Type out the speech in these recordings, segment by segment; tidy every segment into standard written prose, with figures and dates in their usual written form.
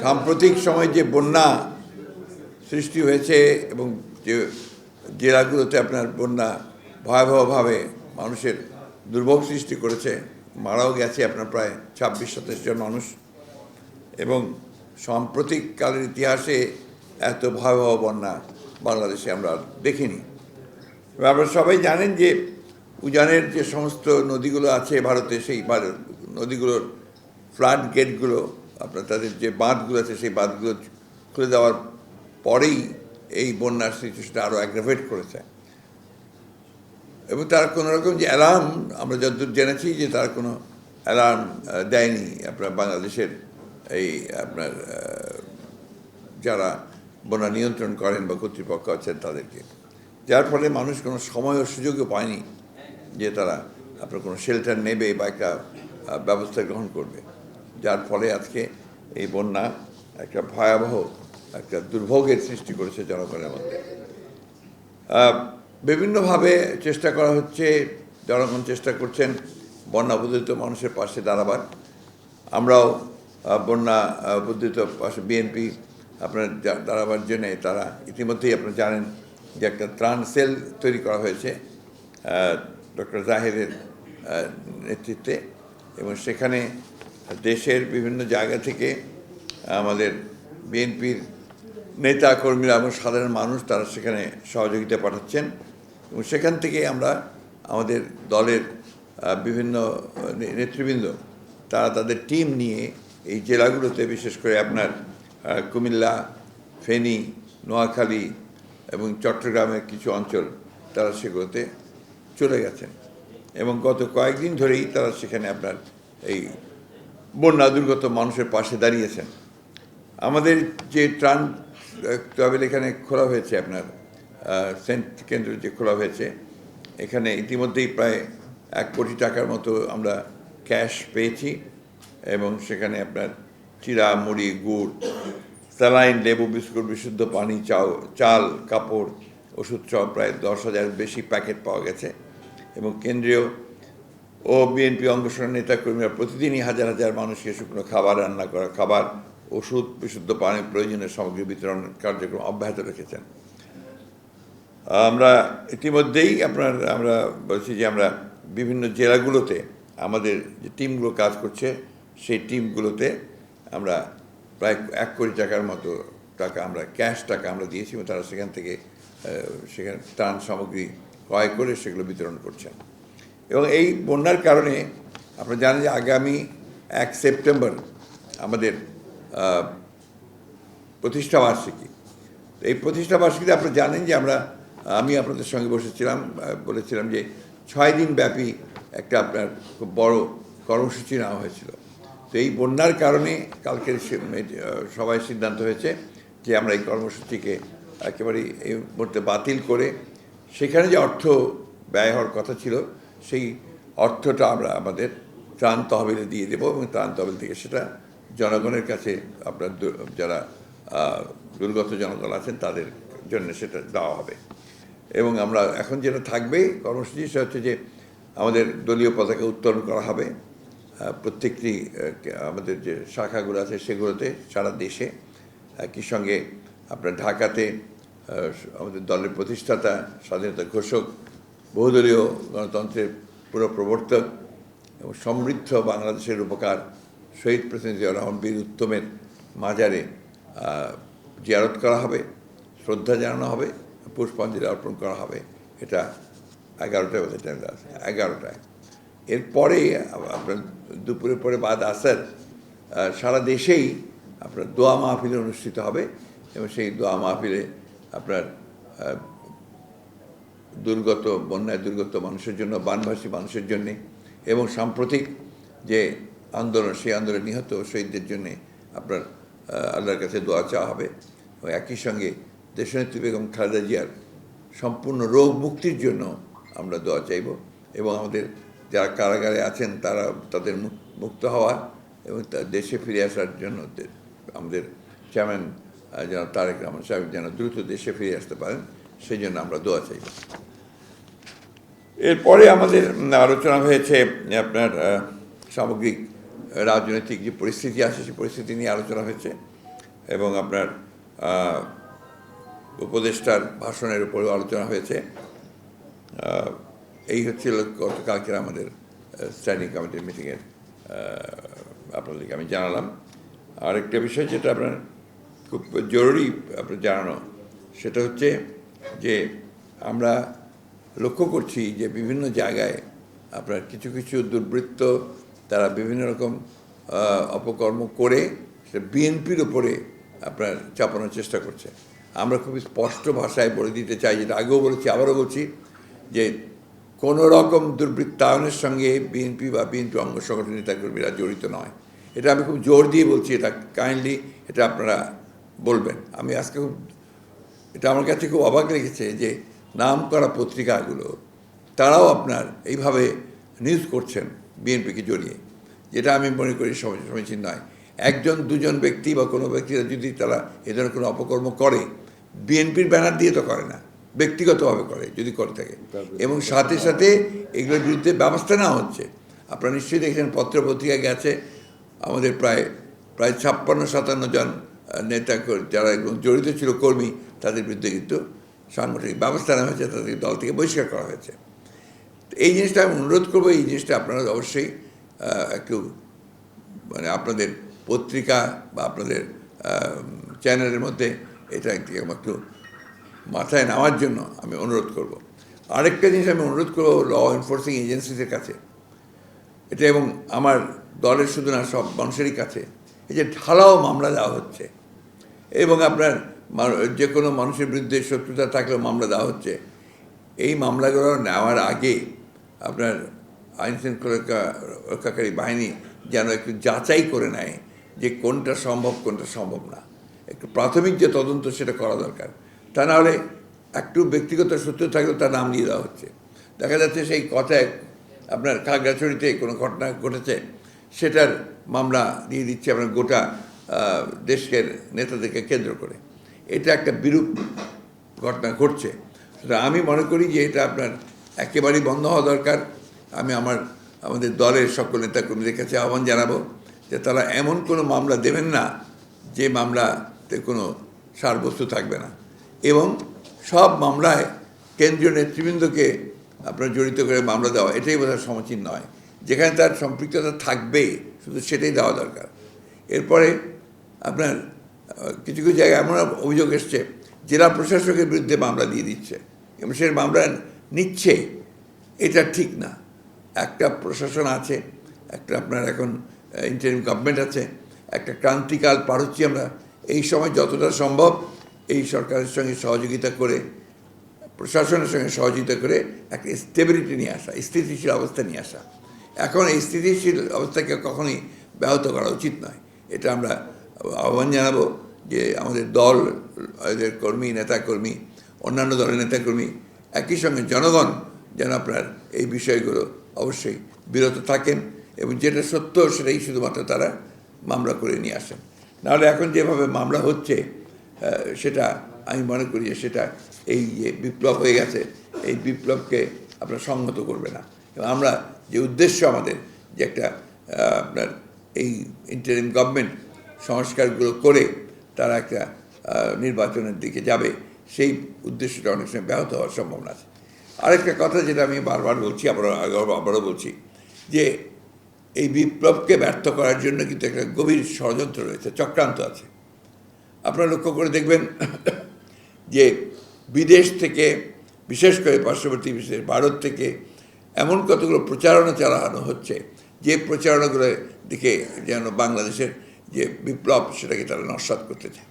সাম্প্রতিক সময় যে বন্যা সৃষ্টি হয়েছে এবং যে জেলাগুলোতে আপনার বন্যা ভয়াবহভাবে মানুষের দুর্ভোগ সৃষ্টি করেছে, মারাও গেছে আপনার প্রায় 26-27 জন মানুষ, এবং সাম্প্রতিককালের ইতিহাসে এত ভয়াবহ বন্যা বাংলাদেশে আমরা দেখিনি। আপনারা সবাই জানেন যে উজানের যে সমস্ত নদীগুলো আছে ভারতে, সেই নদীগুলোর ফ্লাড গেটগুলো আপনার তাদের যে বাঁধগুলো আছে সেই বাঁধগুলো খুলে দেওয়ার পরেই এই বন্যার সিচুয়েশনটা আরও অ্যাগ্রাভেট করেছে। এবং তার কোনো রকম যে অ্যালার্ম, আমরা যতদূর জেনেছি যে তার কোনো অ্যালার্ম দেয়নি আপনার বাংলাদেশের এই আপনার যারা বন্যা নিয়ন্ত্রণ করেন বা কর্তৃপক্ষ আছেন তাদেরকে, যার ফলে মানুষ কোনো সময় ও সুযোগও পায়নি যে তারা আপনার কোনো শেল্টার নেবে বা একটা ব্যবস্থা গ্রহণ করবে, যার ফলে আজকে এই বন্যা একটা ভয়াবহ একটা দুর্ভোগের সৃষ্টি করেছে জনগণের মধ্যে। বিভিন্নভাবে চেষ্টা করা হচ্ছে, জনগণ চেষ্টা করছেন বন্যা উপদ্রুত মানুষের পাশে দাঁড়াবার। আমরাও বন্যা উপদ্রুত পাশে বিএনপি আপনার দাঁড়াবার জন্যে তারা ইতিমধ্যেই আপনারা জানেন যে একটা ত্রাণ সেল তৈরি করা হয়েছে ডক্টর জাহেদের নেতৃত্বে, এবং সেখানে দেশের বিভিন্ন জায়গা থেকে আমাদের বিএনপির নেতা কর্মীরা এবং সাধারণ মানুষ তারা সেখানে সহযোগিতা পাঠাচ্ছেন, এবং সেখান থেকে আমরা আমাদের দলের বিভিন্ন নেতৃবৃন্দ তারা তাদের টিম নিয়ে এই জেলাগুলোতে, বিশেষ করে আপনার কুমিল্লা, ফেনী, নোয়াখালী এবং চট্টগ্রামের কিছু অঞ্চল তারা সেগুলোতে চলে গেছেন, এবং গত কয়েকদিন ধরেই তারা সেখানে আপনার এই বন্যা দুর্গত মানুষের পাশে দাঁড়িয়েছেন। আমাদের যে ত্রাণ তহবিল এখানে খোলা হয়েছে, আপনার কেন্দ্র যে খোলা হয়েছে, এখানে ইতিমধ্যেই প্রায় 1 কোটি টাকার মতো আমরা ক্যাশ পেয়েছি, এবং সেখানে আপনার চিড়া, মুড়ি, গুড়, স্যালাইন, লেবু, বিস্কুট, বিশুদ্ধ পানি, চাল, কাপড়, ওষুধ সহ প্রায় 10,000 বেশি প্যাকেট পাওয়া গেছে, এবং কেন্দ্রীয় ও বিএনপি অঙ্গসংগঠনের নেতাকর্মীরা প্রতিদিনই হাজার হাজার মানুষকে শুকনো খাবার, রান্না করা খাবার, ওষুধ, বিশুদ্ধ পানি, প্রয়োজনীয় সামগ্রী বিতরণ কার্যক্রম অব্যাহত রেখেছেন। আমরা ইতিমধ্যেই আমরা বলছি যে আমরা বিভিন্ন জেলাগুলোতে আমাদের যে টিমগুলো কাজ করছে সেই টিমগুলোতে আমরা প্রায় 1 কোটি টাকার মতো টাকা আমরা ক্যাশ টাকা আমরা দিয়েছি, এবং তারা সেখান থেকে সেখানে ত্রাণ সামগ্রী ক্রয় করে সেগুলো বিতরণ করছেন। এবং এই বন্যার কারণে আপনারা জানেন যে আগামী 1 সেপ্টেম্বর আমাদের প্রতিষ্ঠাবার্ষিকী। এই প্রতিষ্ঠাবার্ষিকীতে আপনারা জানেন যে আমি আপনাদের সঙ্গে বলেছিলাম যে 6 দিন ব্যাপী একটা আপনার খুব বড় কর্মসূচি নেওয়া হয়েছিল। তো এই বন্যার কারণে কালকের সবাই সিদ্ধান্ত হয়েছে যে আমরা এই কর্মসূচিকে একেবারেই এই মুহূর্তে বাতিল করে সেখানে যে অর্থ ব্যয় হওয়ার কথা ছিল সেই অর্থটা আমরা আমাদের ত্রাণ তহবিলে দিয়ে দেবো, এবং ত্রাণ তহবিল থেকে সেটা জনগণের কাছে আপনার যারা দুর্গত জনগণ আছেন তাদের জন্য সেটা দেওয়া হবে। এবং আমরা এখন যেটা থাকবে কর্মসূচি সেটা হচ্ছে যে আমাদের দলীয় পতাকা উত্তোলন করা হবে প্রত্যেকটি আমাদের যে শাখাগুলো আছে সেগুলোতে সারা দেশে। একই সঙ্গে আপনার ঢাকাতে আমাদের দলের প্রতিষ্ঠাতা, স্বাধীনতা ঘোষক, বহুদলীয় গণতন্ত্রের পুরো প্রবর্তক এবং সমৃদ্ধ বাংলাদেশের উপকার শহীদ প্রেসিডেন্ট জিয়াউর রহমান বীর উত্তমের মাজারে জিয়ারত করা হবে, শ্রদ্ধা জানানো হবে, পুষ্পাঞ্জলি অর্পণ করা হবে। এটা 11টায় বোধহয় টাইম আছে, 11টায়। এরপরে আপনার দুপুরের পরে বাদ আসার সারা দেশেই আপনার দোয়া মাহফিল অনুষ্ঠিত হবে, এবং সেই দোয়া মাহফিলে আপনার বন্যায় দুর্গত মানুষের জন্য, বানভাসী মানুষের জন্যে, এবং সাম্প্রতিক যে আন্দোলন সেই আন্দোলনে নিহত শহীদদের জন্যে আপনার আল্লাহর কাছে দোয়া চাওয়া হবে। এবং একই সঙ্গে দেশনেত্রী বেগম খালেদা জিয়ার সম্পূর্ণ রোগ মুক্তির জন্য আমরা দোয়া চাইব, এবং আমাদের যারা কারাগারে আছেন তাদের মুক্ত হওয়া এবং দেশে ফিরে আসার জন্য আমাদের চেয়ারম্যান যেন তারেক রহমান সাহেব যেন দ্রুত দেশে ফিরে আসতে পারেন সেই জন্য আমরা দোয়া চাইব। এরপরে আমাদের আলোচনা হয়েছে আপনার সামগ্রিক রাজনৈতিক যে পরিস্থিতি আছে সেই পরিস্থিতি নিয়ে আলোচনা হয়েছে। এবং আপনার উপদেষ্টার ভাষণের উপরেও আলোচনা হয়েছে। এই হচ্ছিল গতকালকের আমাদের স্ট্যান্ডিং কমিটির মিটিংয়ের আপনাদেরকে আমি জানালাম। আরেকটা বিষয় যেটা আপনার খুব জরুরি আপনার জানানো, সেটা হচ্ছে যে আমরা লক্ষ্য করছি যে বিভিন্ন জায়গায় আপনার কিছু কিছু দুর্বৃত্ত তারা বিভিন্ন রকম অপকর্ম করে সেটা বিএনপির ওপরে আপনার চাপানোর চেষ্টা করছে। আমরা খুবই স্পষ্ট ভাষায় বলে দিতে চাই, যেটা আগেও বলেছি আবারও বলছি, যে কোনো রকম দুর্বৃত্তায়নের সঙ্গে বিএনপি বা বিএনপি অঙ্গ সংগঠন নেতাকর্মীরা জড়িত নয়। এটা আমি খুব জোর দিয়ে বলছি, এটা কাইন্ডলি এটা আপনারা বলবেন। আমি আজকে খুব এটা আমার কাছে খুব অবাক লেগেছে যে নাম করা পত্রিকাগুলো তারাও আপনার এইভাবে নিউজ করছেন বিএনপিকে জড়িয়ে, যেটা আমি মনে করি সমীচীন নয়। একজন দুজন ব্যক্তি বা কোনো ব্যক্তিরা যদি তারা এ ধরনের কোনো অপকর্ম করে, বিএনপির ব্যানার দিয়ে তো করে না, ব্যক্তিগতভাবে করে যদি করে থাকে, এবং সাথে সাথে এগুলোর বিরুদ্ধে ব্যবস্থা নেওয়া হচ্ছে। আপনারা নিশ্চয়ই দেখেছেন পত্র পত্রিকা গেছে, আমাদের প্রায় 56-57 জন নেতা যারা জড়িত ছিল কর্মী, তাদের বিরুদ্ধে কিন্তু সাংগঠনিক ব্যবস্থা নেওয়া হয়েছে, তাদেরকে দল থেকে বহিষ্কার করা হয়েছে। এই জিনিসটা আমি অনুরোধ করবো, এই জিনিসটা আপনারা অবশ্যই একটু মানে আপনাদের পত্রিকা বা আপনাদের চ্যানেলের মধ্যে এটা একটু মাথায় নেওয়ার জন্য আমি অনুরোধ করব। আরেকটা জিনিস আমি অনুরোধ করবো ল এনফোর্সিং এজেন্সিদের কাছে, এটা এবং আমার দলের শুধু না সব মানুষেরই কাছে, এই যে ঢালাও মামলা দেওয়া হচ্ছে এবং আপনার যে কোনো মানুষের বিরুদ্ধে শত্রুতা থাকলেও মামলা দেওয়া হচ্ছে, এই মামলাগুলো নেওয়ার আগে আপনার আইন শৃঙ্খলা রক্ষাকারী বাহিনী যেন একটু যাচাই করে নেয় যে কোনটা সম্ভব কোনটা সম্ভব না। একটু প্রাথমিক যে তদন্ত সেটা করা দরকার। তা নাহলে একটু ব্যক্তিগত শত্রু থাকলেও তার নাম দিয়ে দেওয়া হচ্ছে। দেখা যাচ্ছে সেই কথায় আপনার খাগড়াছড়িতে কোনো ঘটনা ঘটেছে, সেটার মামলা দিয়ে দিচ্ছে আপনার গোটা দেশের নেতাদেরকে কেন্দ্র করে। এটা একটা বিরূপ ঘটনা ঘটছে। সেটা আমি মনে করি যে এটা আপনার একেবারেই বন্ধ হওয়া দরকার। আমি আমাদের দলের সকল নেতাকর্মীদের কাছে আহ্বান জানাবো যে তারা এমন কোনো মামলা দেবেন না যে মামলাতে কোনো সারবস্তু থাকবে না, এবং সব মামলায় কেন্দ্রীয় নেতৃবৃন্দকে আপনার জড়িত করে মামলা দেওয়া এটাই বোধহয় সমীচীন নয়। যেখানে তার সম্পৃক্ততা থাকবে শুধু সেটাই দেওয়া দরকার। এরপরে আপনার কিছু কিছু জায়গায় এমন অভিযোগ এসছে জেলা প্রশাসকের বিরুদ্ধে মামলা দিয়ে দিচ্ছে এবং সে মামলা নিচ্ছে, এটা ঠিক না। একটা প্রশাসন আছে, একটা আপনার এখন ইন্টারিম গভর্নমেন্ট আছে, একটা ক্রান্তিকাল পার হচ্ছি আমরা। এই সময় যতটা সম্ভব এই সরকারের সঙ্গে সহযোগিতা করে, প্রশাসনের সঙ্গে সহযোগিতা করে একটা স্টেবিলিটি নিয়ে আসা, স্থিতিশীল অবস্থা নিয়ে আসা। এখন এই স্থিতিশীল অবস্থাকে কখনোই ব্যাহত করা উচিত নয়। এটা আমরা আহ্বান জানাবো যে আমাদের দল, এদের কর্মী, নেতাকর্মী, অন্যান্য দলের নেতাকর্মী, একই সঙ্গে জনগণ যেন আপনার এই বিষয়গুলো অবশ্যই বিরত থাকেন এবং যেটা সত্য সেটাই শুধুমাত্র তারা মামলা করে নিয়ে আসেন। নাহলে এখন যেভাবে মামলা হচ্ছে সেটা আমি মনে করি যে সেটা এই যে বিপ্লব হয়ে গেছে, এই বিপ্লবকে আপনার সংহত করবে না। এবং আমরা যে উদ্দেশ্য আমাদের যে একটা আপনার এই ইন্টারিম গভর্নমেন্ট সংস্কারগুলো করে তারা একটা নির্বাচনের দিকে যাবে, সেই উদ্দেশ্যটা অনেক সময় ব্যাহত হওয়ার সম্ভাবনা আছে। আরেকটা কথা যেটা আমি বারবার বলছি, আবারও বলছি, যে এই বিপ্লবকে ব্যর্থ করার জন্য কিন্তু একটা গভীর ষড়যন্ত্র রয়েছে, চক্রান্ত আছে। আপনারা লক্ষ্য করে দেখবেন যে বিদেশ থেকে, বিশেষ করে পার্শ্ববর্তী বিশেষ ভারত থেকে এমন কতগুলো প্রচারণা চালানো হচ্ছে যে প্রচারণাগুলোর দিকে যেন বাংলাদেশের যে বিপ্লব সেটাকে তারা নস্যাৎ করতে চায়।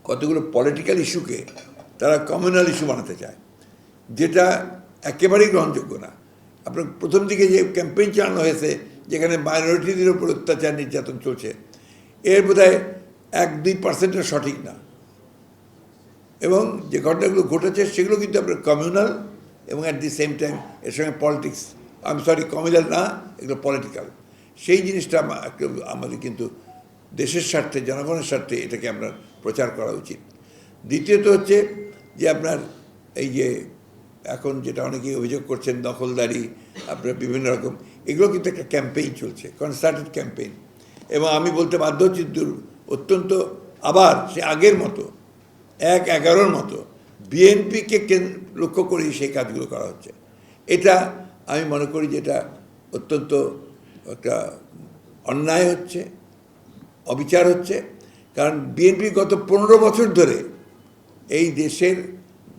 কতগুলো পলিটিক্যাল ইস্যুকে তারা কমিউনাল ইস্যু বানাতে চায়, যেটা একেবারেই গ্রহণযোগ্য না। আপনার প্রথম দিকে যে ক্যাম্পেইন চালানো হয়েছে যেখানে মাইনরিটিদের উপর অত্যাচার নির্যাতন চলছে, এর বোধহয় 1-2% সঠিক না, এবং যে ঘটনাগুলো ঘটেছে সেগুলো কিন্তু আপনার কমিউনাল এবং অ্যাট দি সেম টাইম এর সঙ্গে পলিটিক্স, কমিউনাল না, এগুলো পলিটিক্যাল। সেই জিনিসটা আমাদের কিন্তু দেশের স্বার্থে, জনগণের স্বার্থে এটাকে আপনার প্রচার করা উচিত। দ্বিতীয়ত হচ্ছে যে আপনার এই যে এখন যেটা অনেকেই অভিযোগ করছেন দখলদারি, আপনার বিভিন্ন রকম, এগুলো কিন্তু একটা ক্যাম্পেইন চলছে, কনসার্টেড ক্যাম্পেইন। এবং আমি বলতে বাধ্য হচ্ছি অত্যন্ত আবার সে আগের মতো 1-11-র মতো বিএনপিকে লক্ষ্য করেই সেই কাজগুলো করা হচ্ছে। এটা আমি মনে করি যে এটা অত্যন্ত একটা অন্যায় হচ্ছে, অবিচার হচ্ছে। কারণ বিএনপি গত 15 বছর ধরে এই দেশের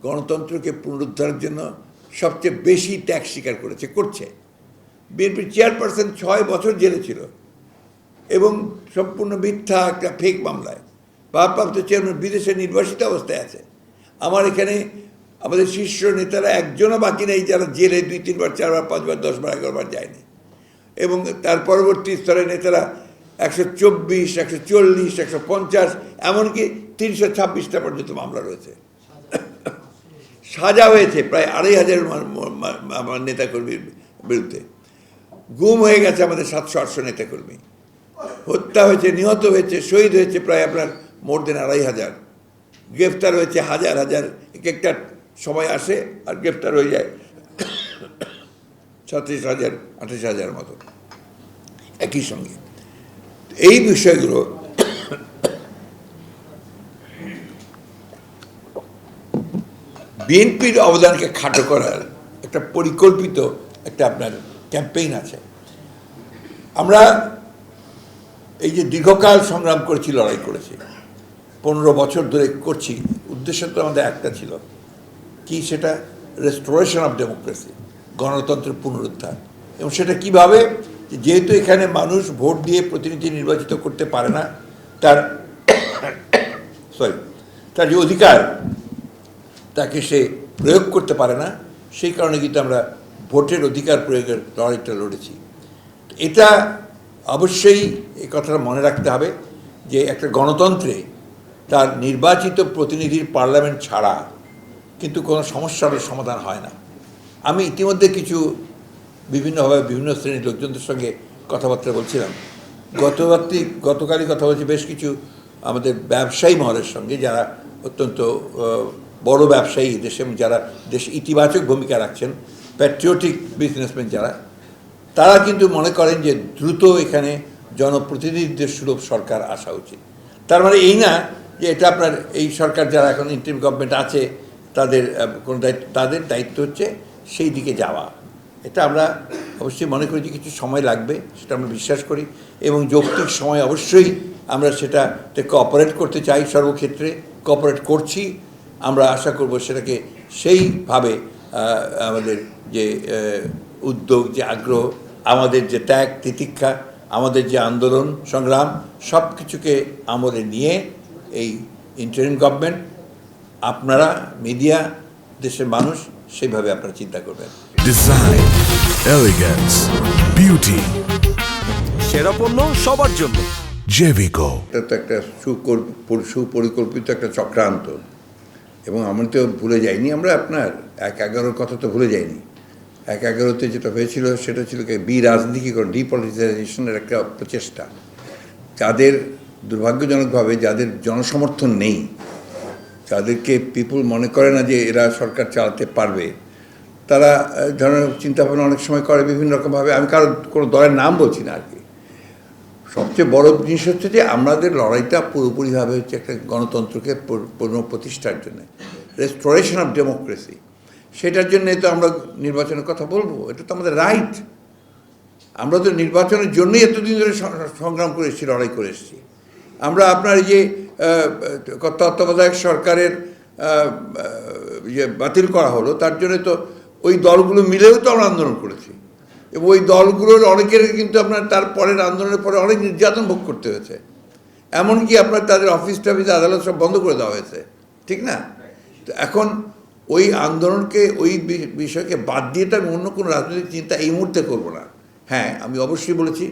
গণতন্ত্রকে পুনরুদ্ধারের জন্য সবচেয়ে বেশি ত্যাগ স্বীকার করছে। বিএনপির চেয়ারপারসন 6 বছর জেলে ছিল এবং সম্পূর্ণ মিথ্যা একটা ফেক মামলায়। ভারপ্রাপ্ত চেয়ারম্যান বিদেশে নির্বাসিত অবস্থায় আছে। আমার এখানে আমাদের শীর্ষ নেতারা একজনও বাকি নেই যারা জেলে 2-3 বার 4 বার 5 বার 10 বার 11 বার যায়নি। এবং তার পরবর্তী স্তরের নেতারা 124, 140, 150, এমনকি 326টা পর্যন্ত মামলা রয়েছে। সাজা হয়েছে প্রায় 2500 নেতাকর্মীর বিরুদ্ধে। গুম হয়ে গেছে আমাদের 700-800 নেতাকর্মী। হত্যা হয়েছে, নিহত হয়েছে, শহীদ হয়েছে প্রায় আপনার মোর দেন 2500। গ্রেফতার হয়েছে হাজার হাজার, একটা সময় আসে আর গ্রেফতার হয়ে যায় 37,000, 28,000 মতো একই সঙ্গে। এই বিষয়গুলো বিএনপির অবদানকে খাটো করার একটা পরিকল্পিত একটা আপনার ক্যাম্পেইন আছে। আমরা এই যে দীর্ঘকাল সংগ্রাম করেছি, লড়াই করেছি, 15 বছর ধরে করছি, উদ্দেশ্য তো আমাদের একটা ছিল, কি সেটা রেস্টোরেশন অফ ডেমোক্রেসি, গণতন্ত্রের পুনরুদ্ধার। এবং সেটা কিভাবে, যেহেতু এখানে মানুষ ভোট দিয়ে প্রতিনিধি নির্বাচিত করতে পারে না, তার যে অধিকার তাকে সে প্রয়োগ করতে পারে না, সেই কারণে কিন্তু আমরা ভোটের অধিকার প্রয়োগের লড়াইটা লড়েছি। এটা অবশ্যই এই কথাটা মনে রাখতে হবে যে একটা গণতন্ত্রে তার নির্বাচিত প্রতিনিধির পার্লামেন্ট ছাড়া কিন্তু কোনো সমস্যার সমাধান হয় না। আমি ইতিমধ্যে কিছু বিভিন্নভাবে বিভিন্ন শ্রেণীর লোকজনদের সঙ্গে কথাবার্তা বলছিলাম। গতকালই কথা বলছি বেশ কিছু আমাদের ব্যবসায়ী মহলের সঙ্গে, যারা অত্যন্ত বড় ব্যবসায়ী দেশে, যারা দেশে ইতিবাচক ভূমিকা রাখছেন, প্যাট্রিয়টিক বিজনেসম্যান যারা, তারা কিন্তু মনে করেন যে দ্রুত এখানে জনপ্রতিনিধিদের সুলভ সরকার আসা উচিত। তার মানে এই না যে এটা আপনার এই সরকার যারা এখন ইন্টারিম গভর্নমেন্ট আছে তাদের কোনো দায়িত্ব, তাদের দায়িত্ব হচ্ছে সেই দিকে যাওয়া। এটা আমরা অবশ্যই মনে করি যে কিছু সময় লাগবে, সেটা আমরা বিশ্বাস করি, এবং যৌক্তিক সময় অবশ্যই আমরা সেটাতে কোঅপারেট করতে চাই, সর্বক্ষেত্রে কোঅপারেট করছি। আমরা আশা করব সেটাকে সেইভাবে আমাদের যে উদ্যোগ, যে আগ্রহ, আমাদের যে ত্যাগ তিতিক্ষা, আমাদের যে আন্দোলন সংগ্রাম, সব কিছুকে আমলে নিয়ে এই ইন্টারিম গভর্নমেন্ট, আপনারা মিডিয়া, দেশের মানুষ সেইভাবে আপনারা চিন্তা করবেন। ডিজাইন, এলিগেন্স, বিউটি, সেরা পণ্য সবার জন্য জেভিকো। এটা তো একটা সুপরিকল্পিত একটা চক্রান্ত, এবং আমরা তো ভুলে যাইনি, আমরা আপনার 1-11 কথা তো ভুলে যাইনি। 1-11-তে যেটা হয়েছিল সেটা ছিল রাজনীতিকরণ, ডিপলিটিসাইজেশনের একটা প্রচেষ্টা। যাদের দুর্ভাগ্যজনকভাবে যাদের জনসমর্থন নেই, যাদেরকে পিপুল মনে করে না যে এরা সরকার চালাতে পারবে, তারা ধরনের চিন্তাভাবনা অনেক সময় করে বিভিন্ন রকমভাবে। আমি কোনো দলের নাম বলছি না আর কি। সবচেয়ে বড় জিনিস হচ্ছে যে আমাদের লড়াইটা পুরোপুরিভাবে হচ্ছে একটা গণতন্ত্রকে পুনঃপ্রতিষ্ঠার জন্য, রেস্টোরেশন অফ ডেমোক্রেসি। সেটার জন্যে তো আমরা নির্বাচনের কথা বলবো, এটা তো আমাদের রাইট। আমরা তো নির্বাচনের জন্যই এতদিন ধরে সংগ্রাম করে এসেছি, লড়াই করে এসেছি। আমরা আপনার এই যে তত্ত্বাবধায়ক সরকারের যে বাতিল করা হলো, তার জন্য তো ওই দলগুলো মিলেও তো আমরা আন্দোলন করেছি, এবং ওই দলগুলোর অনেকের কিন্তু আপনার তার পরের আন্দোলনের পরে অনেক নির্যাতন ভোগ করতে হয়েছে। এমনকি আপনার তাদের অফিস টফিস আদালত সব বন্ধ করে দেওয়া হয়েছে, ঠিক না? তো এখন ওই আন্দোলনকে, ওই বিষয়কে বাদ দিয়ে তো আমি অন্য কোনো রাজনৈতিক চিন্তা এই মুহূর্তে করব না। হ্যাঁ, আমি অবশ্যই বলেছি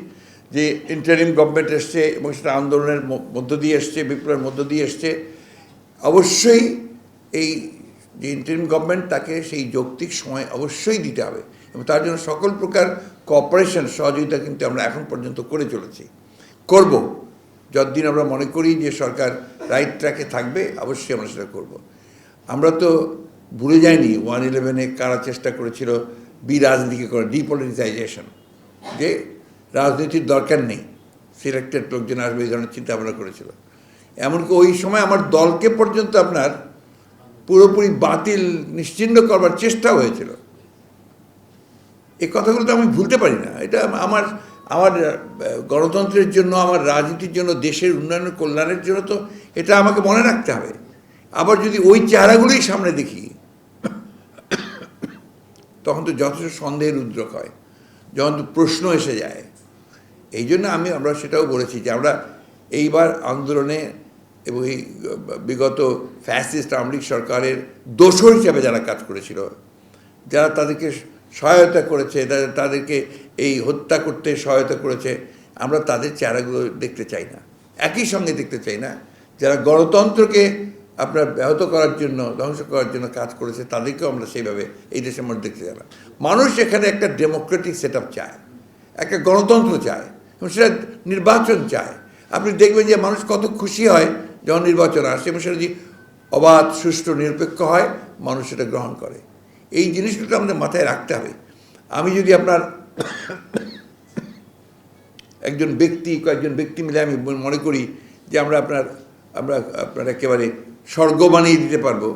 যে ইন্টারিম গভর্নমেন্ট এসছে এবং সেটা আন্দোলনের মধ্য দিয়ে এসছে, বিপ্লবের মধ্য দিয়ে এসছে। অবশ্যই এই যে ইন্টারিম গভর্নমেন্ট, তাকে সেই যৌক্তিক সময় অবশ্যই দিতে হবে, এবং তার জন্য সকল প্রকার কোঅপারেশন, সহযোগিতা কিন্তু আমরা এখন পর্যন্ত করে চলেছি, করব। যতদিন আমরা মনে করি যে সরকার রাইট ট্র্যাকে থাকবে, অবশ্যই আমরা সেটা করব। আমরা তো ভুলে যাইনি 1/11-এ কারা চেষ্টা করেছিল রাজনীতিকে করে, ডিপলিটিসাইজেশন, যে রাজনীতির দরকার নেই, সিলেক্টেড লোকজন আসবে এই ধরনের চিন্তা ভাবনা করেছিল। এমনকি ওই সময় আমার দলকে পর্যন্ত আপনার পুরোপুরি বাতিল নিশ্চিহ্ন করবার চেষ্টা হয়েছিল। এই কথাগুলো তো আমি ভুলতে পারি না। এটা আমার আমার গণতন্ত্রের জন্য, আমার রাজনীতির জন্য, দেশের উন্নয়নের কল্যাণের জন্য তো এটা আমাকে মনে রাখতে হবে। আবার যদি ওই চেহারাগুলোই সামনে দেখি তখন তো যথেষ্ট সন্দেহের উদ্রেক হয়, যখন তো প্রশ্ন এসে যায়। এই জন্য আমরা সেটাও বলেছি যে আমরা এইবার আন্দোলনে এবং এই বিগত ফ্যাসিস্ট আওয়ামী লীগ সরকারের দোসর হিসাবে যারা কাজ করেছিল, যারা তাদেরকে সহায়তা করেছে, তাদেরকে এই হত্যা করতে সহায়তা করেছে, আমরা তাদের চেহারাগুলো দেখতে চাই না। একই সঙ্গে দেখতে চাই না যারা গণতন্ত্রকে আপনার ব্যাহত করার জন্য, ধ্বংস করার জন্য কাজ করেছে, তাদেরকেও আমরা সেইভাবে এই দেশের মধ্যে দেখতে চাই না। মানুষ এখানে একটা ডেমোক্রেটিক সেট আপ চায়, একটা গণতন্ত্র চায়, এবং সেটা নির্বাচন চায়। আপনি দেখবেন যে মানুষ কত খুশি হয় যখন নির্বাচন আসে এবং সেটা যদি অবাধ, সুষ্ঠু, নিরপেক্ষ হয়, মানুষ সেটা গ্রহণ করে। এই জিনিসগুলো আমাদের মাথায় রাখতে হবে। আমি যদি আপনার একজন ব্যক্তি, কয়েকজন ব্যক্তি মিলে আমি মনে করি যে আমরা আপনার একেবারে স্বর্গ বানিয়ে দিতে পারবো,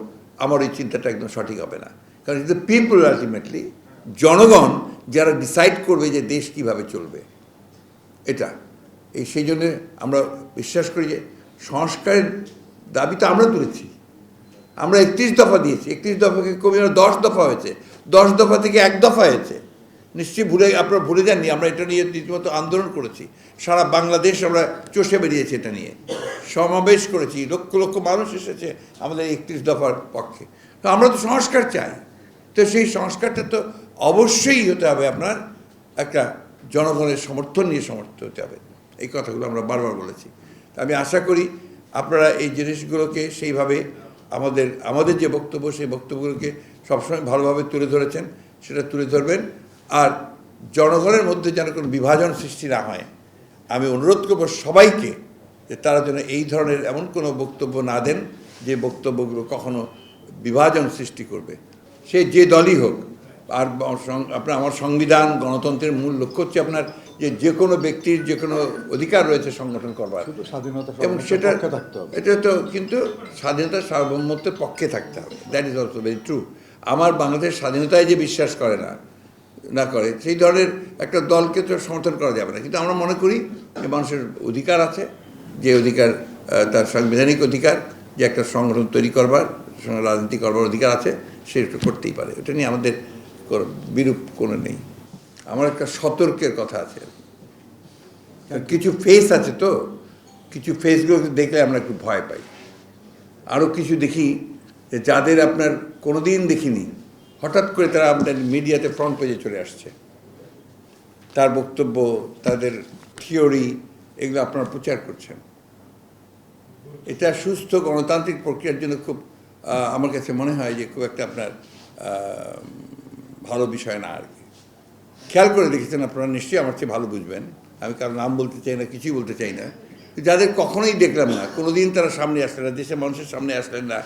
আমার এই চিন্তাটা একদম সঠিক হবে না। কারণ ইট দ্য পিপল আলটিমেটলি, জনগণ যারা ডিসাইড করবে যে দেশ কিভাবে চলবে। এটা সেই জন্যে আমরা বিশ্বাস করি যে সংস্কারের দাবি তো আমরা তুলেছি। আমরা 31 দফা দিয়েছি, 31 দফাকে কমিয়ে 10 দফা হয়েছে, 10 দফা থেকে 1 দফা হয়েছে। নিশ্চয়ই আপনারা ভুলে যাননি, আমরা এটা নিয়ে রীতিমতো আন্দোলন করেছি। সারা বাংলাদেশ আমরা চষে বেরিয়েছি, এটা নিয়ে সমাবেশ করেছি, লক্ষ লক্ষ মানুষ এসেছে আমাদের 31 দফার পক্ষে। তো আমরা তো সংস্কার চাই। তো সেই সংস্কারটা তো অবশ্যই হতে হবে আপনার একটা জনগণের সমর্থন নিয়ে সমর্থন হতে হবে। এই কথাগুলো আমরা বারবার বলেছি। আমি আশা করি আপনারা এই জিনিসগুলোকে সেইভাবে আমাদের যে বক্তব্য, সেই বক্তব্যগুলোকে সবসময় ভালোভাবে তুলে ধরেছেন, সেটা তুলে ধরবেন। আর জনগণের মধ্যে যেন কোনো বিভাজন সৃষ্টি না হয়, আমি অনুরোধ করব সবাইকে যে তারা যেন এই ধরনের এমন কোনো বক্তব্য না দেন যে বক্তব্যগুলো কখনো বিভাজন সৃষ্টি করবে, সে যে দলই হোক। আর আমার সংবিধান, গণতন্ত্রের মূল লক্ষ্য হচ্ছে আপনার যে কোনো ব্যক্তির যে কোনো অধিকার রয়েছে সংগঠন করবার, এবং এটা তো কিন্তু স্বাধীনতা সার্বভৌমত্বের পক্ষে থাকতে হবে। That is also very true. আমার বাংলাদেশ স্বাধীনতায় যে বিশ্বাস করে না করে সেই ধরনের একটা দলকে তো সমর্থন করা যাবে না। কিন্তু আমরা মনে করি যে মানুষের অধিকার আছে, যে অধিকার তার সাংবিধানিক অধিকার, যে একটা সংগঠন তৈরি করবার, রাজনীতি করবার অধিকার আছে, সেটা করতেই পারে। এটা নিয়ে আমাদের বিরূপ কোনো নেই। আমার একটা সতর্কের কথা আছে। কিছু ফেস আছে, তো কিছু ফেসগুলো দেখলে আমরা একটু ভয় পাই। আরও কিছু দেখি যে যাদের আপনার কোনোদিন দেখিনি, হঠাৎ করে তারা আপনার মিডিয়াতে ফ্রন্ট পেজে চলে আসছে। তার বক্তব্য, তাদের থিওরি, এগুলো আপনারা প্রচার করছেন। এটা সুস্থ গণতান্ত্রিক প্রক্রিয়ার জন্য খুব আমার কাছে মনে হয় যে খুব একটা আপনার ভালো বিষয় না আর কি। খেয়াল করে দেখেছেন আপনারা, নিশ্চয়ই আমার চেয়ে ভালো বুঝবেন। আমি কারো নাম বলতে চাই না, কিছুই বলতে চাই না। যাদের কখনোই দেখলাম না, কোনোদিন তারা সামনে আসলেন না, দেশের মানুষের সামনে আসলেন না,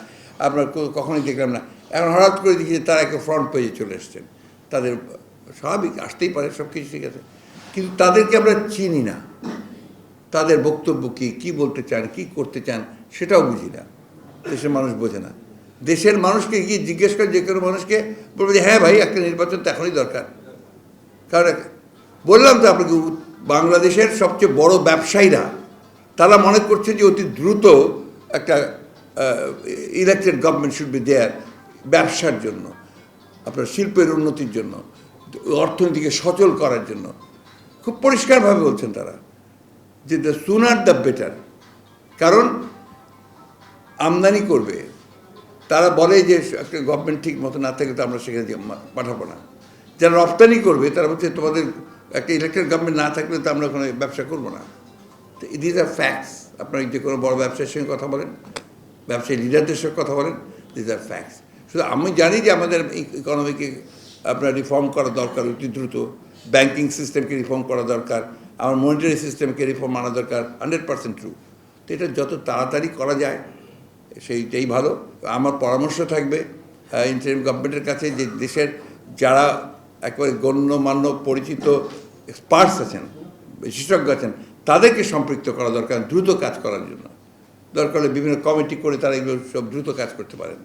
আপনার কখনোই দেখলাম না, এখন হঠাৎ করে দেখি তারা একটা ফ্রন্ট পেজে চলে এসছেন। তাদের স্বাভাবিক, আসতেই পারে, সব কিছু ঠিক আছে, কিন্তু তাদেরকে আমরা চিনি না। তাদের বক্তব্য কী বলতে চান, কী করতে চান, সেটাও বুঝি না। দেশের মানুষ বোঝে না। দেশের মানুষকে গিয়ে জিজ্ঞেস করে যে কোনো মানুষকে বলবে যে হ্যাঁ ভাই, একটা নির্বাচন তো এখনই দরকার। কারণ বললাম তো আপনাকে, বাংলাদেশের সবচেয়ে বড় ব্যবসায়ীরা তারা মনে করছে যে অতি দ্রুত একটা elected government should be there, ব্যবসার জন্য, আপনার শিল্পের উন্নতির জন্য, অর্থনীতিকে সচল করার জন্য। খুব পরিষ্কারভাবে বলছেন তারা যে দ্য সুনার দ্য বেটার। কারণ আমদানি করবে, তারা বলে যে একটা গভর্নমেন্ট ঠিক মতো না থাকলে তো আমরা সেখানে পাঠাবো না। যারা রপ্তানি করবে তারা বলছে তোমাদের একটা ইলেকটেড গভর্নমেন্ট না থাকলে তো আমরা ওখানে ব্যবসা করবো না। তো দিস আর ফ্যাক্টস। আপনারা যে কোনো বড় ব্যবসায়ীর সঙ্গে কথা বলেন, ব্যবসায়ী লিডারদের সঙ্গে কথা বলেন, দিস আর ফ্যাক্টস। শুধু আমি জানি যে আমাদের ইকোনমিকে আপনার রিফর্ম করা দরকার অতি দ্রুত, ব্যাংকিং সিস্টেমকে রিফর্ম করা দরকার, আমার মনিটারি সিস্টেমকে রিফর্ম আনা দরকার, 100% ট্রু। তো এটা যত তাড়াতাড়ি করা যায় সেইটাই ভালো। আমার পরামর্শ থাকবে ইন্টারিম গভর্নমেন্টের কাছে যে দেশের যারা একেবারে গণ্যমান্য পরিচিত এক্সপার্টস আছেন, বিশেষজ্ঞ আছেন, তাদেরকে সম্পৃক্ত করা দরকার দ্রুত কাজ করার জন্য। দরকার হলে বিভিন্ন কমিটি করে তারা এগুলো সব দ্রুত কাজ করতে পারেন।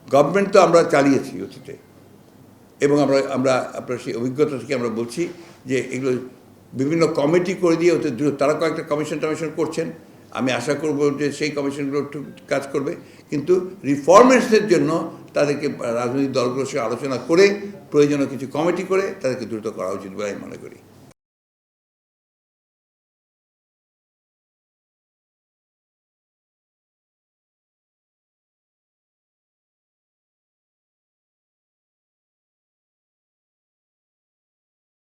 গভর্নমেন্ট তো আমরা চালিয়েছি অতীতে, এবং আমরা আপনার সেই অভিজ্ঞতা থেকে আমরা বলছি যে এগুলো বিভিন্ন কমিটি করে দিয়ে ওতে দ্রুত তারা কয়েকটা কমিশন টমিশন করছেন। আমি আশা করব যে সেই কমিশনগুলো একটু কাজ করবে, কিন্তু রিফর্মেন্টসের জন্য তাদেরকে রাজনৈতিক দলগুলোর সঙ্গে আলোচনা করে প্রয়োজনীয় কিছু কমিটি করে তাদেরকে দ্রুত করা উচিত বলে আমি মনে করি।